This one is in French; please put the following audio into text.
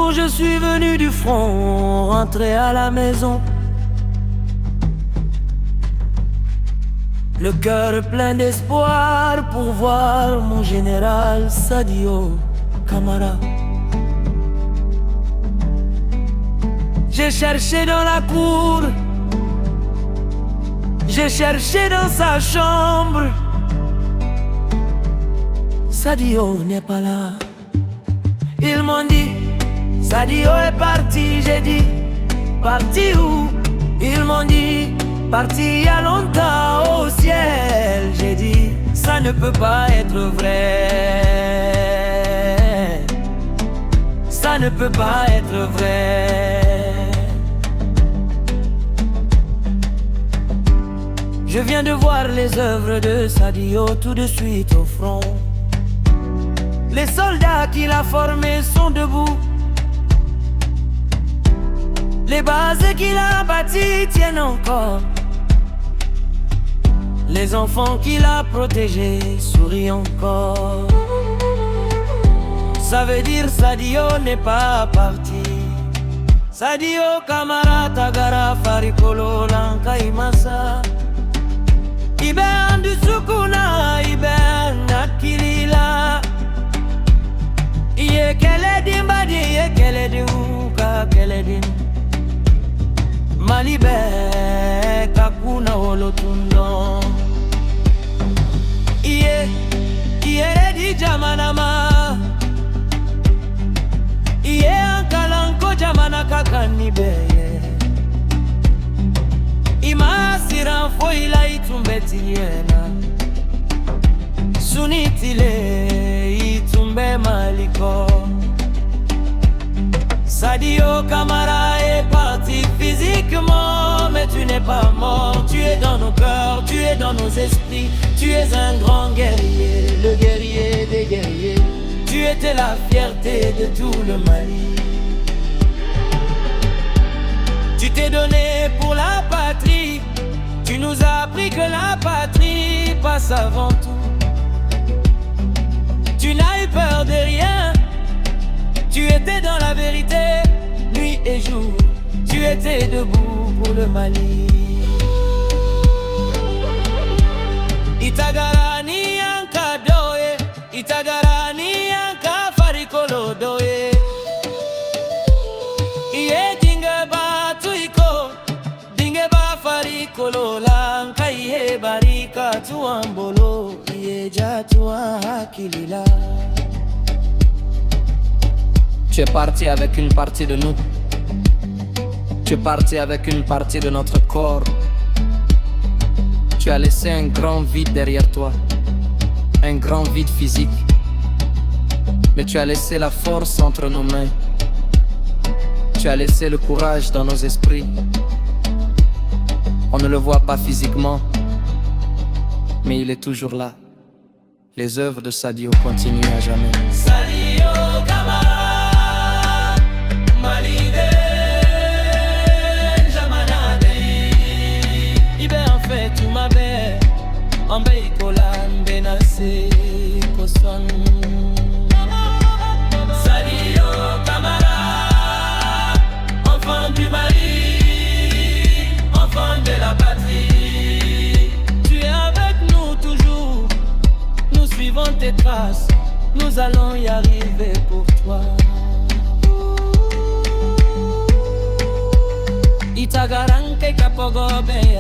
jour je suis venu du front, rentré à la maison, le cœur plein d'espoir pour voir mon général Sadio Camara. J'ai cherché dans la cour, j'ai cherché dans sa chambre, Sadio n'est pas là. Ils m'ont dit, Sadio est parti. J'ai dit, parti où? Ils m'ont dit, parti il y a longtemps au ciel. J'ai dit, ça ne peut pas être vrai. Ça ne peut pas être vrai. Je viens de voir les œuvres de Sadio tout de suite au front. Les soldats qu'il a formés sont debout. Les bases qu'il a bâties tiennent encore. Les enfants qu'il a protégés sourient encore. Ça veut dire Sadio n'est pas parti. Sadio Camara Tagara Farikolo Lankai Massa Iben du Sukuna Iben Akilila Iye keledin badi iye keledin uka keledin Malibe kakuna olotundo Iye redi jamanama Iye ankalanko jamana kakanibeye Ima siran foila itumbeti yena Sunitile itumbe maliko Sadio Camara est parti physiquement, mais tu n'es pas mort. Tu es dans nos cœurs, tu es dans nos esprits. Tu es un grand guerrier, le guerrier des guerriers. Tu étais la fierté de tout le Mali. Tu t'es donné pour la patrie. Tu nous as appris que la patrie passe avant tout. Tu n'as eu peur de rien. Tu étais dans la vérité, nuit et jour. Tu étais debout pour le Mali. Itagarani yanka doye, Itagarani yanka farikolo doye. Iye dinge ba tuiko, dinge ba farikolo lanka iye barika tuambolo, iye jatua hakilila. Tu es parti avec une partie de nous. Tu es parti avec une partie de notre corps. Tu as laissé un grand vide derrière toi. Un grand vide physique. Mais tu as laissé la force entre nos mains. Tu as laissé le courage dans nos esprits. On ne le voit pas physiquement, mais il est toujours là. Les œuvres de Sadio continuent à jamais. Sadio Camara Ambe kolambe na se koson Sadio Camara, enfant du Mali, enfant de la patrie. Tu es avec nous toujours, nous suivons tes traces, nous allons y arriver pour toi. Itagaranke kapogo be